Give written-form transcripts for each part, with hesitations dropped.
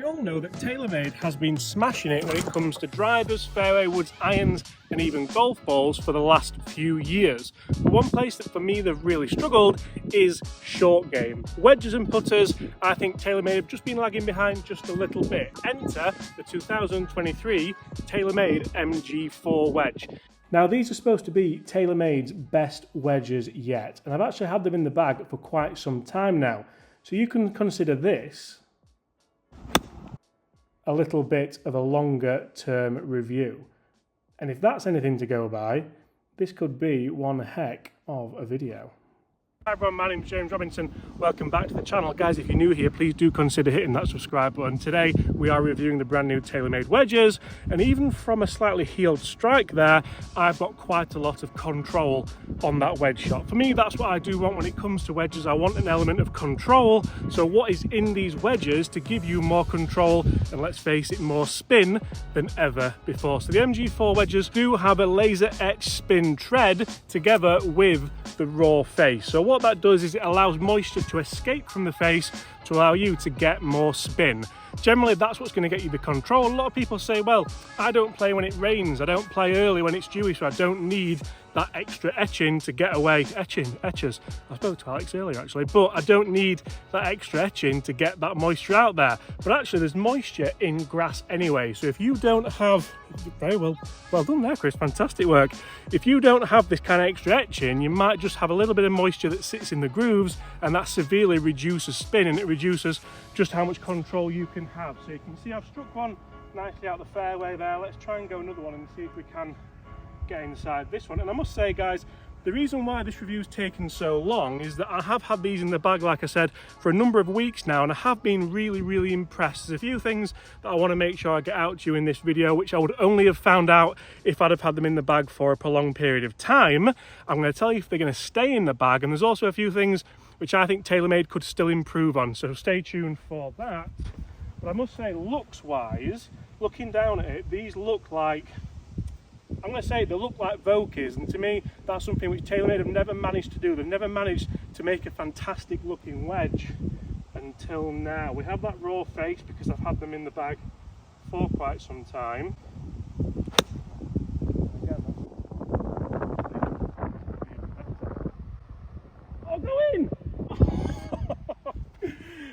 all know that TaylorMade has been smashing it when it comes to drivers, fairway woods, irons and even golf balls for the last few years. But one place that for me they've really struggled is short game. Wedges and putters, I think TaylorMade have just been lagging behind just a little bit. Enter the 2023 TaylorMade MG4 wedge. Now these are supposed to be TaylorMade's best wedges yet, and I've actually had them in the bag for quite some time now. So you can consider this a little bit of a longer term review. And if that's anything to go by, this could be one heck of a video. Hi everyone, my name's James Robinson. Welcome back to the channel. Guys, if you're new here, please do consider hitting that subscribe button. Today we are reviewing the brand new TaylorMade wedges, and even from a slightly heeled strike there, I've got quite a lot of control on that wedge shot. For me, that's what I do want when it comes to wedges. I want an element of control. So what is in these wedges to give you more control and, let's face it, more spin than ever before? So the MG4 wedges do have a laser etch spin tread together with the raw face. So what that does is it allows moisture to escape from the face to allow you to get more spin. Generally, that's what's going to get you the control. A lot of people say, well, I don't play when it rains, I don't play early when it's dewy, so I don't need that extra etching to get away. Etchers. I spoke to Alex earlier actually, but I don't need that extra etching to get that moisture out there. But actually there's moisture in grass anyway, so if you don't have, very well done there Chris, fantastic work. If you don't have this kind of extra etching, you might just have a little bit of moisture that sits in the grooves, and that severely reduces spin, and it reduces just how much control you can have. So you can see I've struck one nicely out the fairway there. Let's try and go another one and see if we can get inside this one. And I must say guys, the reason why this review's taken so long is that I have had these in the bag, like I said, for a number of weeks now, and I have been really impressed. There's a few things that I want to make sure I get out to you in this video, which I would only have found out if I'd have had them in the bag for a prolonged period of time. I'm going to tell you if they're going to stay in the bag, and there's also a few things which I think TaylorMade could still improve on, so stay tuned for that. But I must say, looks wise, looking down at it, these look like, I'm going to say they look like Vokeys, and to me that's something which TaylorMade have never managed to do. They've never managed to make a fantastic looking wedge until now. We have that raw face because I've had them in the bag for quite some time. Oh, go in!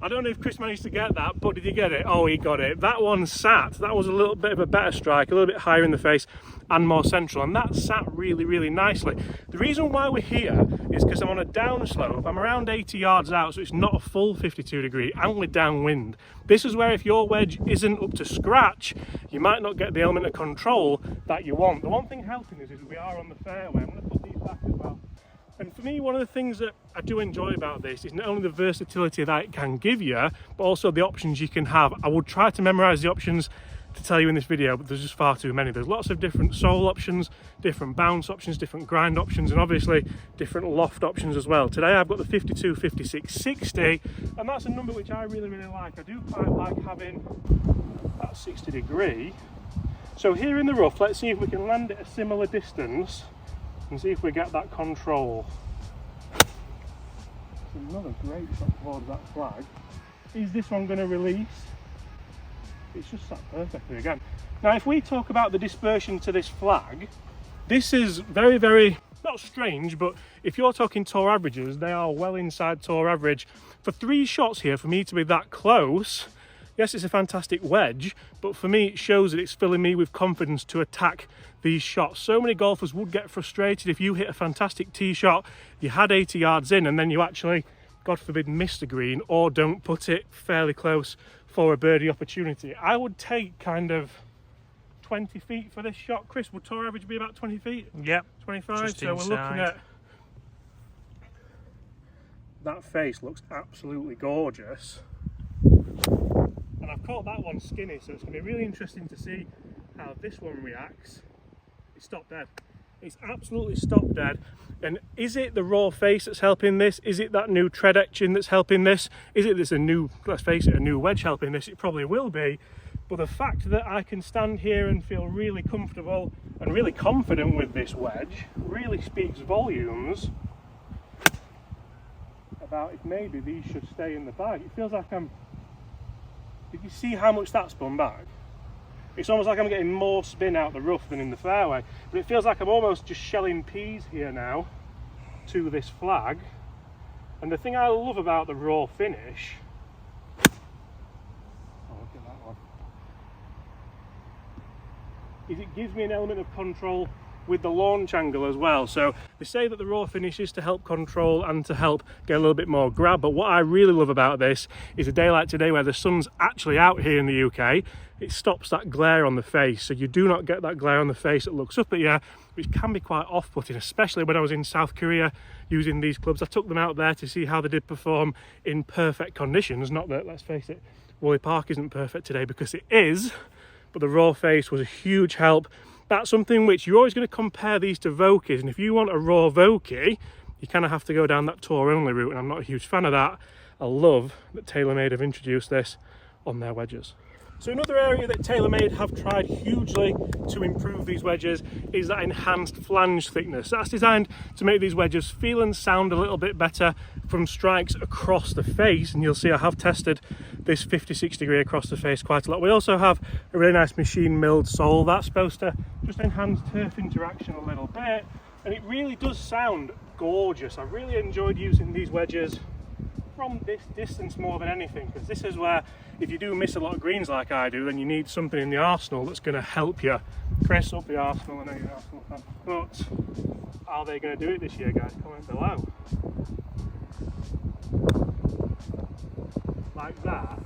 I don't know if Chris managed to get that, but did he get it? Oh, he got it. That one sat. That was a little bit of a better strike, a little bit higher in the face and more central, and that sat really nicely. The reason why we're here is because I'm on a downslope. I'm around 80 yards out, so it's not a full 52 degree, and we're downwind. This is where if your wedge isn't up to scratch, you might not get the element of control that you want. The one thing helping us is we are on the fairway. I'm going to put these back as well. And for me, one of the things that I do enjoy about this is not only the versatility that it can give you, but also the options you can have. I would try to memorize the options to tell you in this video, but there's just far too many. There's lots of different sole options, different bounce options, different grind options, and obviously different loft options as well. Today I've got the 52, 56, 60, and that's a number which I really like. I do quite like having that 60 degree. So here in the rough, let's see if we can land at a similar distance and see if we get that control. It's another great shot towards that flag. Is this one going to release? It's just sat perfectly again. Now if we talk about the dispersion to this flag, this is very, not strange, but if you're talking tour averages, they are well inside tour average. For 3 shots here, for me to be that close, yes, it's a fantastic wedge, but for me it shows that it's filling me with confidence to attack these shots. So many golfers would get frustrated if you hit a fantastic tee shot, you had 80 yards in, and then you actually, God forbid, miss the green or don't put it fairly close for a birdie opportunity. I would take kind of 20 feet for this shot. Chris, would tour average be about 20 feet? Yep. 25, so we're looking at, that face looks absolutely gorgeous. And I've caught that one skinny, so it's going to be really interesting to see how this one reacts. It's stopped dead. It's absolutely stopped dead. And is it the raw face that's helping this? Is it that new tread etching that's helping this? Is it this a new, let's face it, a new wedge helping this? It probably will be. But the fact that I can stand here and feel really comfortable and really confident with this wedge really speaks volumes about if maybe these should stay in the bag. It feels like I'm Did you see how much that spun back? It's almost like I'm getting more spin out the rough than in the fairway, but it feels like I'm almost just shelling peas here now to this flag. And the thing I love about the raw finish, oh look at that one, is it gives me an element of control with the launch angle as well. So they say that the raw finish is to help control and to help get a little bit more grab, but what I really love about this is a day like today where the sun's actually out here in the UK, it stops that glare on the face, so you do not get that glare on the face that looks up at you, which can be quite off-putting, especially when I was in South Korea using these clubs. I took them out there to see how they did perform in perfect conditions. Not that, let's face it, Woolley Park isn't perfect today, because it is, but the raw face was a huge help. That's something which you're always going to compare these to Vokeys, and if you want a raw Vokey, you kind of have to go down that tour only route, and I'm not a huge fan of that. I love that TaylorMade have introduced this on their wedges. So another area that TaylorMade have tried hugely to improve these wedges is that enhanced flange thickness. That's designed to make these wedges feel and sound a little bit better from strikes across the face, and you'll see I have tested this 56 degree across the face quite a lot. We also have a really nice machine milled sole that's supposed to just enhance turf interaction a little bit, and it really does sound gorgeous. I really enjoyed using these wedges from this distance more than anything, because this is where, if you do miss a lot of greens like I do, then you need something in the arsenal that's going to help you. Chris, up the arsenal, I know you're an Arsenal fan, but are they going to do it this year, guys? Comment below. Like that,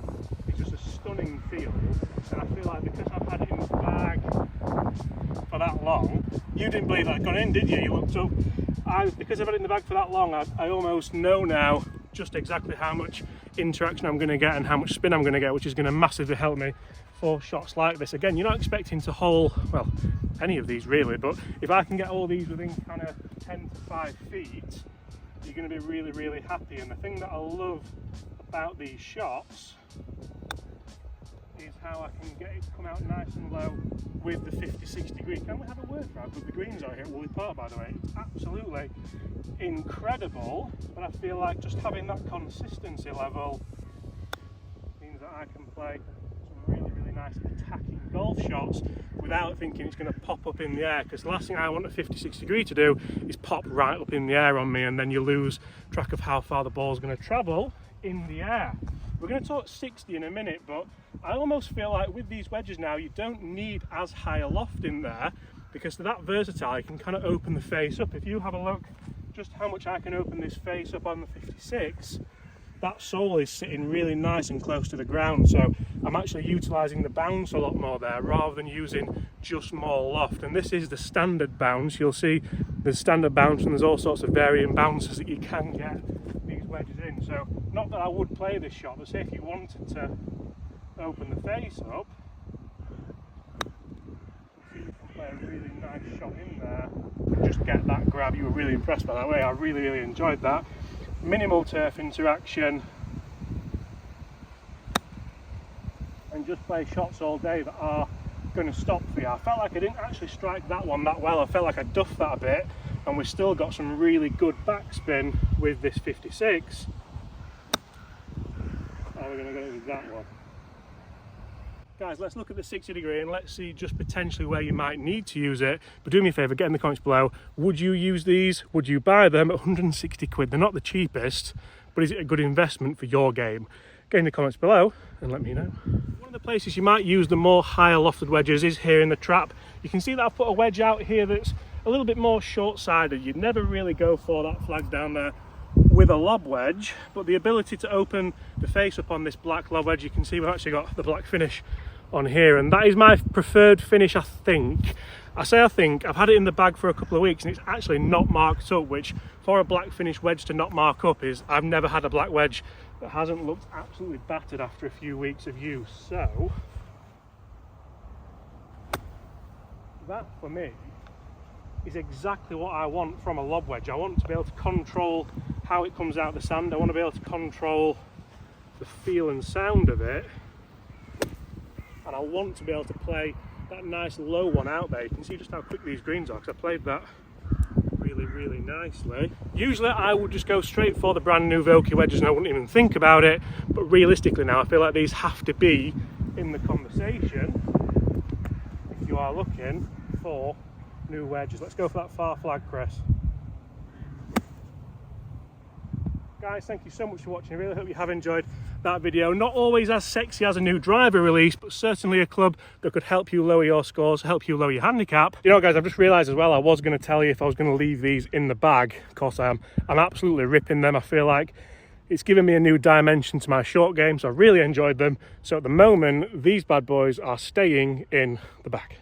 it's just a stunning feel, and I feel like because I've had it in the bag for that long, you didn't believe that had gone in, did you? You looked up. Because I've had it in the bag for that long, I almost know now just exactly how much interaction I'm going to get and how much spin I'm going to get, which is going to massively help me for shots like this. Again, you're not expecting to hole, well, any of these really, but if I can get all these within kind of 10 to 5 feet, you're going to be really, really happy. And the thing that I love about these shots is how I can get it to come out nice and low with the 56 degree. Can we have a word for how good the greens are here at Woolley Park, by the way? It's absolutely incredible, but I feel like just having that consistency level means that I can play some really, really nice attacking golf shots without thinking it's going to pop up in the air, because the last thing I want a 56 degree to do is pop right up in the air on me, and then you lose track of how far the ball's going to travel in the air. We're going to talk 60 in a minute, but I almost feel like with these wedges now, you don't need as high a loft in there, because they're that versatile. You can kind of open the face up. If you have a look just how much I can open this face up on the 56, that sole is sitting really nice and close to the ground, so I'm actually utilising the bounce a lot more there rather than using just more loft. And this is the standard bounce. You'll see there's standard bounce, and there's all sorts of varying bounces that you can get these wedges in. So not that I would play this shot, but say if you wanted to open the face up, you can play a really nice shot in there and just get that grab. You were really impressed by that way. I really, really enjoyed that. Minimal turf interaction, and just play shots all day that are going to stop for you. I felt like I didn't actually strike that one that well. I felt like I duffed that a bit, and we've still got some really good backspin with this 56. How are we going to go with that one? Guys, let's look at the 60 degree and let's see just potentially where you might need to use it. But do me a favour, get in the comments below. Would you use these? Would you buy them at 160 quid? They're not the cheapest, but is it a good investment for your game? Get in the comments below and let me know. One of the places you might use the more higher lofted wedges is here in the trap. You can see that I've put a wedge out here that's a little bit more short-sided. You'd never really go for that flag down there with a lob wedge, but the ability to open the face up on this black lob wedge, you can see we've actually got the black finish on here, and that is my preferred finish. I think I've had it in the bag for a couple of weeks and it's actually not marked up, which for a black finish wedge to not mark up is, I've never had a black wedge that hasn't looked absolutely battered after a few weeks of use. So that for me is exactly what I want from a lob wedge. I want to be able to control how it comes out the sand. I want to be able to control the feel and sound of it, and I want to be able to play that nice low one out there. You can see just how quick these greens are, because I played that really really, really nicely. Usually I would just go straight for the brand new Vokey wedges and I wouldn't even think about it, but realistically now I feel like these have to be in the conversation if you are looking for new wedges. Let's go for that far flag, Chris. Guys, thank you so much for watching. I really hope you have enjoyed that video. Not always as sexy as a new driver release, but certainly a club that could help you lower your scores, help you lower your handicap. You know, guys, I've just realised as well, I was going to tell you if I was going to leave these in the bag. Of course I am. I'm absolutely ripping them. I feel like it's given me a new dimension to my short game, so I really enjoyed them. So at the moment, these bad boys are staying in the bag.